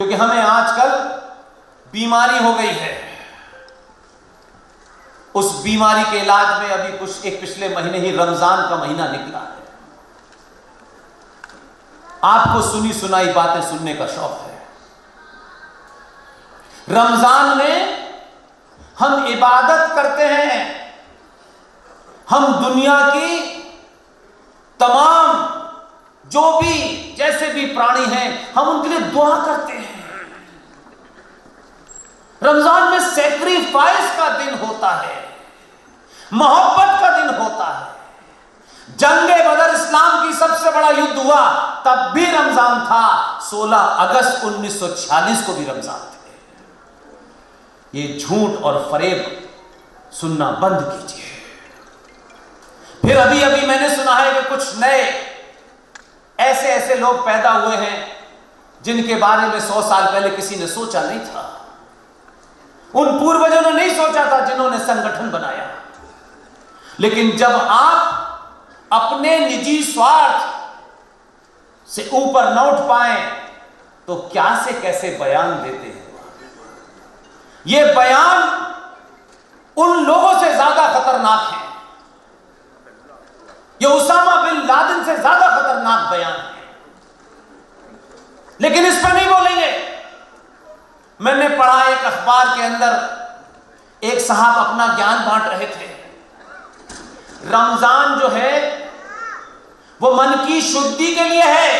क्योंकि हमें आजकल बीमारी हो गई है। उस बीमारी के इलाज में अभी एक पिछले महीने ही रमजान का महीना निकला है। आपको सुनी सुनाई बातें सुनने का शौक है। रमजान में हम इबादत करते हैं, हम दुनिया की तमाम जो भी जैसे भी प्राणी हैं हम उनके लिए दुआ करते हैं। रमजान में सैक्रिफाइस का दिन होता है, मोहब्बत का दिन होता है। जंगे बदर इस्लाम की सबसे बड़ा युद्ध हुआ, तब भी रमजान था। 16 अगस्त 1946 को भी रमजान थे। ये झूठ और फरेब सुनना बंद कीजिए। फिर अभी अभी मैंने सुना है कि कुछ नए ऐसे लोग पैदा हुए हैं जिनके बारे में 100 साल पहले किसी ने सोचा नहीं था। उन पूर्वजों ने नहीं सोचा था जिन्होंने संगठन बनाया। लेकिन जब आप अपने निजी स्वार्थ से ऊपर न उठ पाए तो क्या से कैसे बयान देते हैं। यह बयान उन लोगों से ज्यादा खतरनाक है। यह उसामा बिन लादेन से ज्यादा खतरनाक बयान है। लेकिन इस पर नहीं बोलेंगे। मैंने पढ़ा एक अखबार के अंदर एक साहब अपना ज्ञान बांट रहे थे। रमजान जो है वो मन की शुद्धि के लिए है।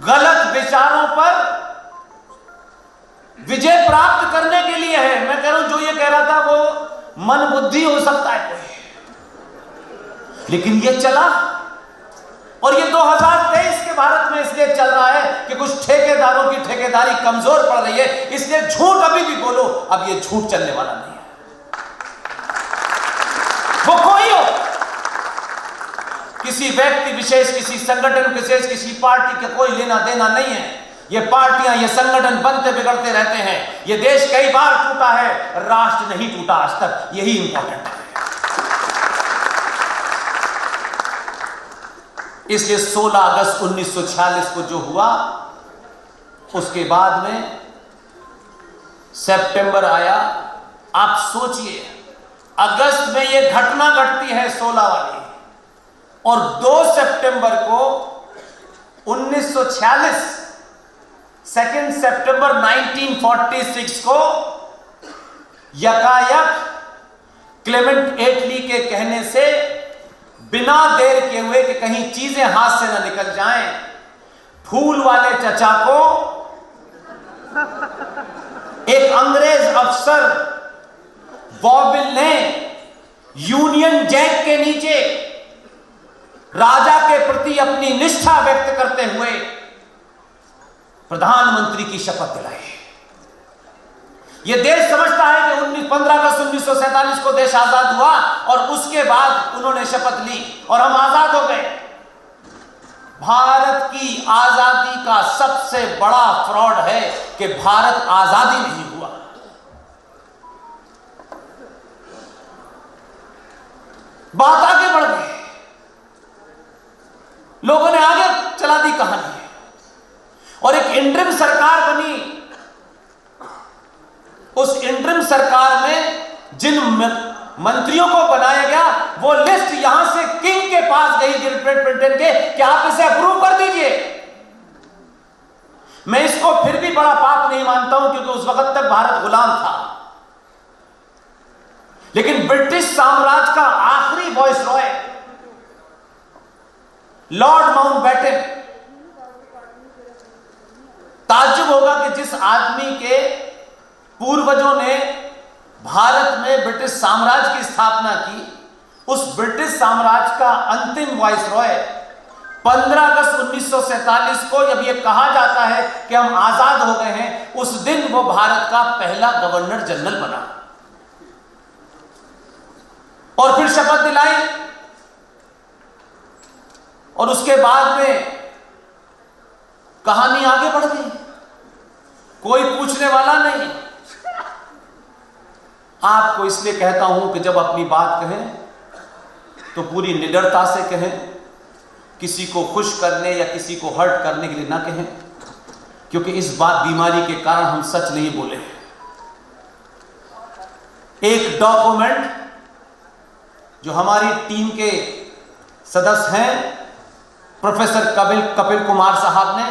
गलत विचारों पर विजय प्राप्त करने के लिए है। मैं कह रहा हूं जो ये कह रहा था वो मन बुद्धि हो सकता है कोई, लेकिन ये चला। और ये 2023 के भारत में इसलिए चल रहा है कि कुछ ठेकेदारों की ठेकेदारी कमजोर पड़ रही है, इसलिए झूठ अभी भी बोलो। अब ये झूठ चलने वाला नहीं है। वो कोई हो, किसी व्यक्ति विशेष, किसी संगठन विशेष, किसी पार्टी के कोई लेना देना नहीं है। ये पार्टियां, ये संगठन बनते बिगड़ते रहते हैं। ये देश कई बार टूटा है, राष्ट्र नहीं टूटा आज तक। यही इंपॉर्टेंट है। इसलिए 16 अगस्त 1946 को जो हुआ, उसके बाद में सितंबर आया। आप सोचिए, अगस्त में यह घटना घटती है 16 वाली, और 2 सितंबर को 1946, 2 सितंबर 1946 को यकायक क्लेमेंट एटली के कहने से, बिना देर किए हुए कि कहीं चीजें हाथ से न निकल जाएं, फूल वाले चचा को एक अंग्रेज अफसर बॉबिल ने यूनियन जैक के नीचे राजा के प्रति अपनी निष्ठा व्यक्त करते हुए प्रधानमंत्री की शपथ दिलाई। यह देश समझता है कि 15 अगस्त 1947 को देश आजाद हुआ और उसके बाद उन्होंने शपथ ली और हम आजाद हो गए। भारत की आजादी का सबसे बड़ा फ्रॉड है कि भारत आजादी नहीं हुआ। बात आगे बढ़ गई, लोगों ने आगे चला दी कहानी, और एक इंटरिम सरकार बनी। उस इंटरिम सरकार में जिन मंत्रियों को बनाया गया, वो लिस्ट यहां से किंग के पास गई, ग्रेट ब्रिटेन के, कि आप इसे अप्रूव कर दीजिए। मैं इसको फिर भी बड़ा पाप नहीं मानता हूं, क्योंकि उस वक्त तक भारत गुलाम था। लेकिन ब्रिटिश साम्राज्य का आखिरी वायसरॉय लॉर्ड माउंटबेटन, ताज्जुब होगा कि जिस आदमी के पूर्वजों ने भारत में ब्रिटिश साम्राज्य की स्थापना की, उस ब्रिटिश साम्राज्य का अंतिम वायसरॉय 15 अगस्त 1947 को जब यह कहा जाता है कि हम आजाद हो गए हैं, उस दिन वो भारत का पहला गवर्नर जनरल बना और फिर शपथ दिलाई। और उसके बाद में कहानी आगे बढ़ गई, कोई पूछने वाला नहीं। आपको इसलिए कहता हूं कि जब अपनी बात कहें तो पूरी निडरता से कहें, किसी को खुश करने या किसी को हर्ट करने के लिए ना कहें, क्योंकि इस बात बीमारी के कारण हम सच नहीं बोले। एक डॉक्यूमेंट जो हमारी टीम के सदस्य हैं प्रोफेसर कपिल कुमार साहब ने,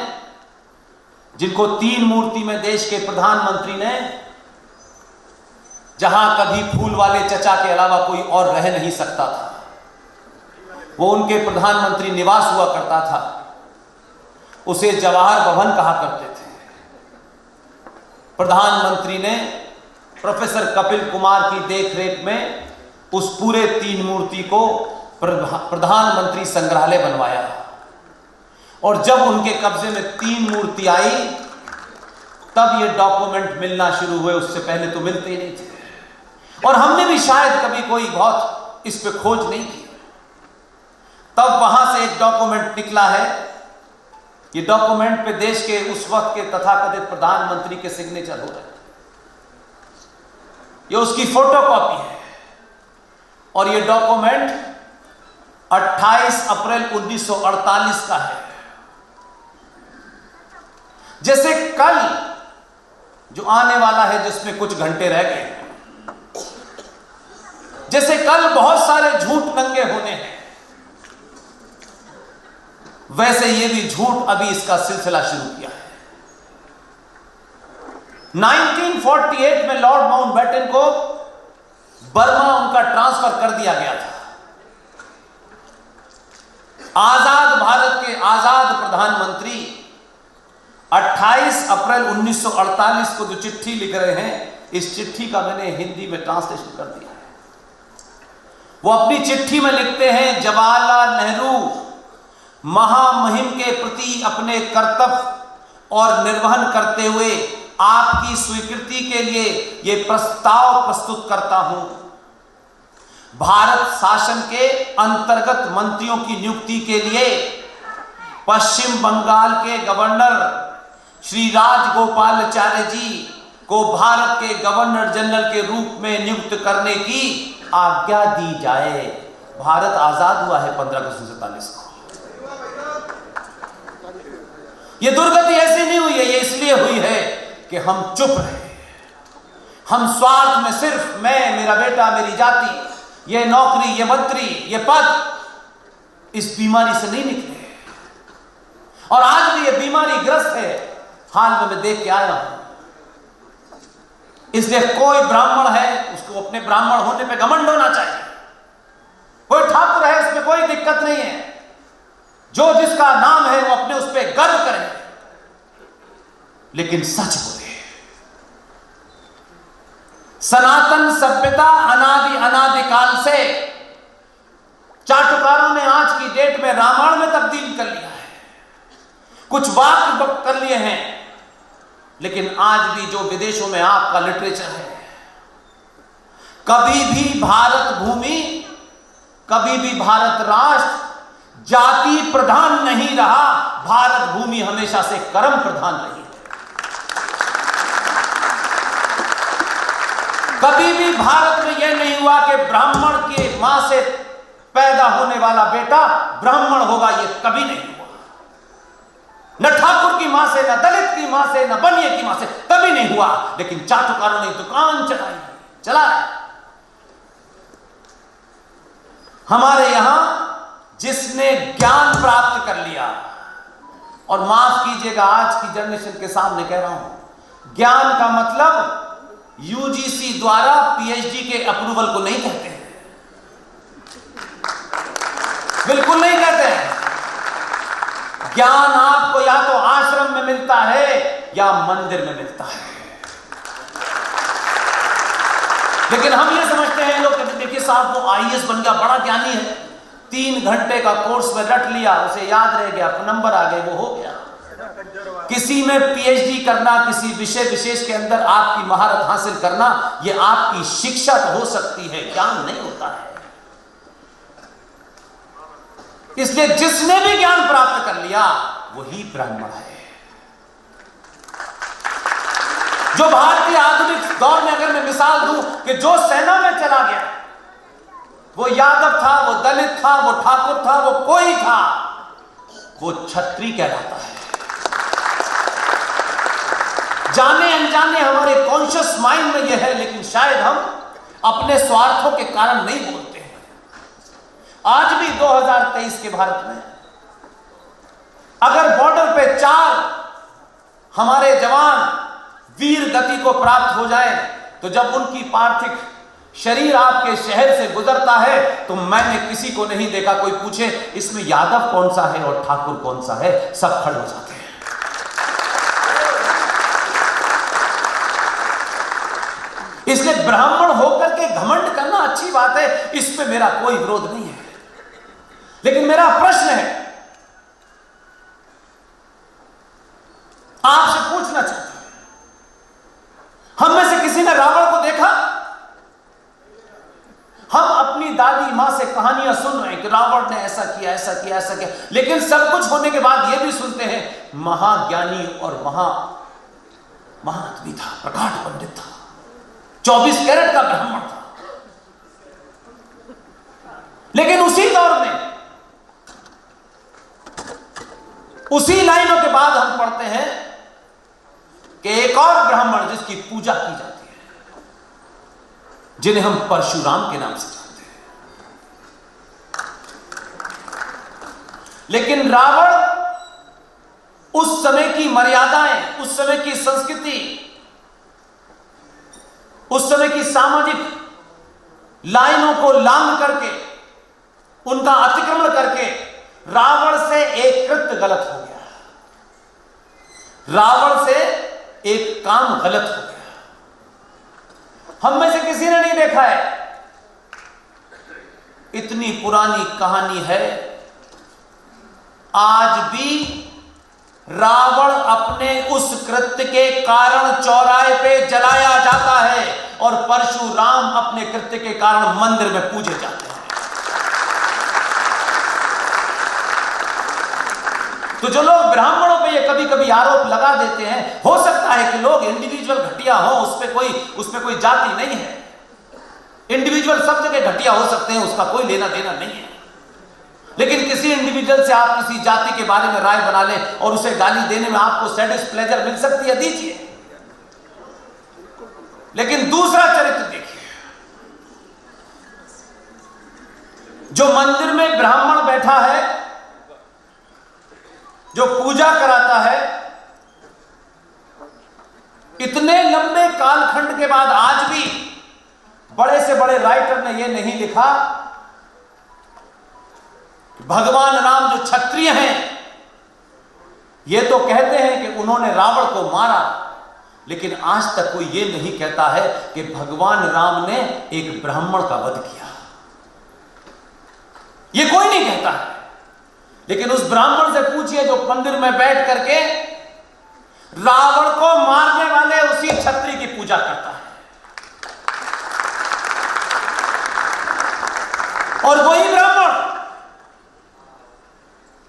जिनको 3 मूर्ति में देश के प्रधानमंत्री ने, जहां कभी फूल वाले चचा के अलावा कोई और रह नहीं सकता था, वो उनके प्रधानमंत्री निवास हुआ करता था, उसे जवाहर भवन कहा करते थे। प्रधानमंत्री ने प्रोफेसर कपिल कुमार की देखरेख में उस पूरे 3 मूर्ति को प्रधानमंत्री संग्रहालय बनवाया, और जब उनके कब्जे में 3 मूर्ति आई तब ये डॉक्यूमेंट मिलना शुरू हुए, उससे पहले तो मिलते ही नहीं थे। और हमने भी शायद कभी कोई बहुत इस पे खोज नहीं की। तब वहां से एक डॉक्यूमेंट निकला है। ये डॉक्यूमेंट पे देश के उस वक्त के तथाकथित प्रधानमंत्री के सिग्नेचर हो रहे हैं। ये उसकी फोटोकॉपी है, और ये डॉक्यूमेंट 28 अप्रैल 1948 का है। जैसे कल जो आने वाला है, जिसमें कुछ घंटे रह गए, जैसे कल बहुत सारे झूठ नंगे होने हैं, वैसे ये भी झूठ अभी इसका सिलसिला शुरू किया है। 1948 में लॉर्ड माउंटबेटन को बर्मा उनका ट्रांसफर कर दिया गया था। आजाद भारत के आजाद प्रधानमंत्री 28 अप्रैल 1948 को जो चिट्ठी लिख रहे हैं, इस चिट्ठी का मैंने हिंदी में ट्रांसलेशन कर दिया है। वो अपनी चिट्ठी में लिखते हैं, जवाहरलाल नेहरू महामहिम के प्रति अपने कर्तव्य और निर्वहन करते हुए आपकी स्वीकृति के लिए यह प्रस्ताव प्रस्तुत करता हूं। भारत शासन के अंतर्गत मंत्रियों की नियुक्ति के लिए पश्चिम बंगाल के गवर्नर श्री राजगोपालाचार्य जी को भारत के गवर्नर जनरल के रूप में नियुक्त करने की आज्ञा दी जाए। भारत आजाद हुआ है 15 अगस्त 1947 को। ये दुर्गति ऐसी नहीं हुई है, ये इसलिए हुई है कि हम चुप रहे। हम स्वार्थ में सिर्फ मैं, मेरा बेटा, मेरी जाति, ये नौकरी, ये मंत्री, ये पद, इस बीमारी से नहीं निकले। और आज भी ये बीमारी ग्रस्त है। हाल में मैं देख के आया हूं। इसलिए कोई ब्राह्मण है, उसको अपने ब्राह्मण होने पे घमंड होना चाहिए। कोई ठाकुर है, उसमें कोई दिक्कत नहीं है। जो जिसका नाम है वो अपने उस पर गर्व करे, लेकिन सच बोले। सनातन सभ्यता अनादिकाल से चाटुकारों ने आज की डेट में रामायण में तब्दील कर लिया है, कुछ वाक्य कर लिए हैं, लेकिन आज भी जो विदेशों में आपका लिटरेचर है, कभी भी भारत भूमि, कभी भी भारत राष्ट्र जाति प्रधान नहीं रहा। भारत भूमि हमेशा से कर्म प्रधान रही है। कभी भी भारत में यह नहीं हुआ कि ब्राह्मण के मां से पैदा होने वाला बेटा ब्राह्मण होगा, यह कभी नहीं हुआ। न ठाकुर की मां से, न दलित की मां से, न बनिए की मां से, कभी नहीं हुआ। लेकिन चाटुकारों ने दुकान चला रहे। हमारे यहां जिसने ज्ञान प्राप्त कर लिया, और माफ कीजिएगा आज की जनरेशन के सामने कह रहा हूं, ज्ञान का मतलब यूजीसी द्वारा पीएचडी के अप्रूवल को नहीं कहते हैं, बिल्कुल नहीं कहते हैं। ज्ञान आपको या तो आश्रम में मिलता है या मंदिर में मिलता है। लेकिन हम ये समझते हैं लोग, देखिए साहब वो आईएएस बन गया, बड़ा ज्ञानी है, 3 घंटे का कोर्स में रट लिया, उसे याद रह गया, नंबर आ गए, वो हो गया। किसी में पीएचडी करना, किसी विषय विशेष के अंदर आपकी महारत हासिल करना, यह आपकी शिक्षा तो हो सकती है, ज्ञान नहीं होता है। इसलिए जिसने भी ज्ञान प्राप्त कर लिया वही ब्राह्मण है। जो भारतीय आधुनिक दौर में, अगर मैं मिसाल दूं कि जो सेना में चला गया, वो यादव था, वो दलित था, वो ठाकुर था, वो कोई था, वो छत्री कहलाता है। जाने अनजाने हमारे कॉन्शियस माइंड में यह है, लेकिन शायद हम अपने स्वार्थों के कारण नहीं बोलते हैं। आज भी 2023 के भारत में अगर बॉर्डर पे 4 हमारे जवान वीर गति को प्राप्त हो जाए, तो जब उनकी पार्थिव शरीर आपके शहर से गुजरता है तो मैंने किसी को नहीं देखा कोई पूछे इसमें यादव कौन सा है और ठाकुर कौन सा है, सब खड़े हो जाते हैं। इसलिए ब्राह्मण होकर के घमंड करना अच्छी बात है, इस पे मेरा कोई विरोध नहीं है। लेकिन मेरा प्रश्न है, आपसे पूछना चाहता हूं, हम में से किसी ने रावण को देखा? हम अपनी दादी मां से कहानियां सुन रहे हैं कि रावण ने ऐसा किया, ऐसा किया, ऐसा किया, लेकिन सब कुछ होने के बाद यह भी सुनते हैं महाज्ञानी और महाआदमी था, प्रकाट पंडित था, 24 कैरेट का ब्राह्मण था। लेकिन उसी दौर में, उसी लाइनों के बाद हम पढ़ते हैं कि एक और ब्राह्मण जिसकी पूजा की जाती है, जिन्हें हम परशुराम के नाम से जानते हैं। लेकिन रावण उस समय की मर्यादाएं, उस समय की संस्कृति, उस समय की सामाजिक लाइनों को लांघ करके, उनका अतिक्रमण करके रावण से एक कृत्य गलत हो गया, रावण से एक काम गलत हो गया। हम में से किसी ने नहीं देखा है, इतनी पुरानी कहानी है, आज भी रावण अपने उस कृत्य के कारण चौराहे पे जलाया जाता है और परशुराम अपने कृत्य के कारण मंदिर में पूजे जाते हैं। तो जो लोग ब्राह्मणों पे ये कभी कभी आरोप लगा देते हैं, हो सकता है कि लोग इंडिविजुअल घटिया हो, उस पे कोई जाति नहीं है, इंडिविजुअल सब जगह घटिया हो सकते हैं, उसका कोई लेना देना नहीं है। लेकिन किसी इंडिविजुअल से आप किसी जाति के बारे में राय बना लें और उसे गाली देने में आपको सैडिस्ट प्लेजर मिल सकती है, दीजिए। लेकिन दूसरा चरित्र देखिए, जो मंदिर में ब्राह्मण बैठा है, जो पूजा कराता है, इतने लंबे कालखंड के बाद आज भी बड़े से बड़े राइटर ने यह नहीं लिखा कि भगवान राम जो क्षत्रिय हैं, ये तो कहते हैं कि उन्होंने रावण को मारा, लेकिन आज तक कोई ये नहीं कहता है कि भगवान राम ने एक ब्राह्मण का वध किया। ये कोई नहीं कहता है। लेकिन उस ब्राह्मण से पूछिए जो मंदिर में बैठ करके रावण को मारने वाले उसी क्षत्रिय की पूजा करता है, और वही ब्राह्मण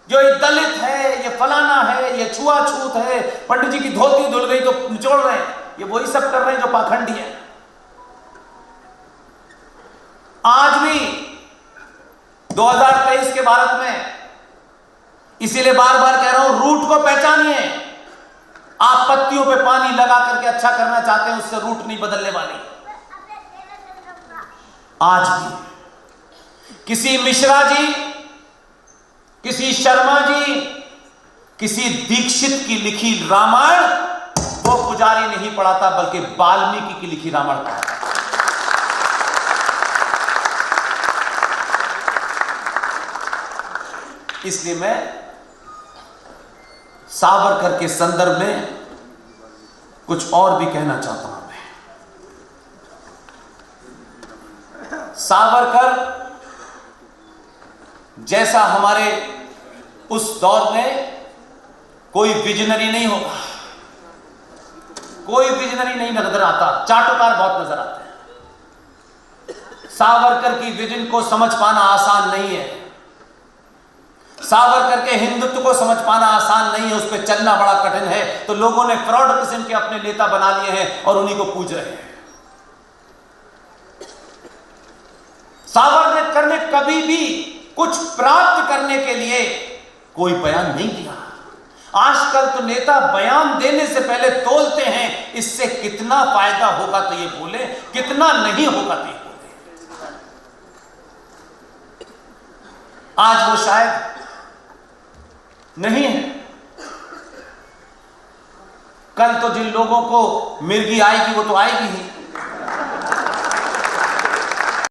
जो ये दलित है, ये फलाना है, ये छुआछूत है, पंडित जी की धोती धुल गई तो निचोड़ रहे हैं, ये वही सब कर रहे हैं जो पाखंडी है। आज भी 2023 के भारत में, इसीलिए बार बार कह रहा हूं, रूट को पहचानिए। आप पत्तियों पे पानी लगा करके अच्छा करना चाहते हैं, उससे रूट नहीं बदलने वाली। आज भी किसी मिश्रा जी, किसी शर्मा जी, किसी दीक्षित की लिखी रामायण वो पुजारी नहीं पढ़ाता, बल्कि वाल्मीकि की लिखी रामायण पढ़ाता। इसलिए मैं सावरकर के संदर्भ में कुछ और भी कहना चाहता हूं। सावरकर जैसा हमारे उस दौर में कोई विजनरी नहीं होगा, कोई विजनरी नहीं नजर आता, चाटुकार बहुत नजर आते हैं। सावरकर की विजन को समझ पाना आसान नहीं है, सावरकर के हिंदुत्व को समझ पाना आसान नहीं है, उस पर चलना बड़ा कठिन है। तो लोगों ने फ्रॉड किस्म के अपने नेता बना लिए हैं और उन्हीं को पूज रहे हैं। सावरकर ने कभी भी कुछ प्राप्त करने के लिए कोई बयान नहीं दिया। आजकल तो नेता बयान देने से पहले तोलते हैं, इससे कितना फायदा होगा तो ये बोले, कितना नहीं होगा तो ये बोले। आज वो शायद नहीं है, कल तो जिन लोगों को मिर्गी आएगी वो तो आएगी ही।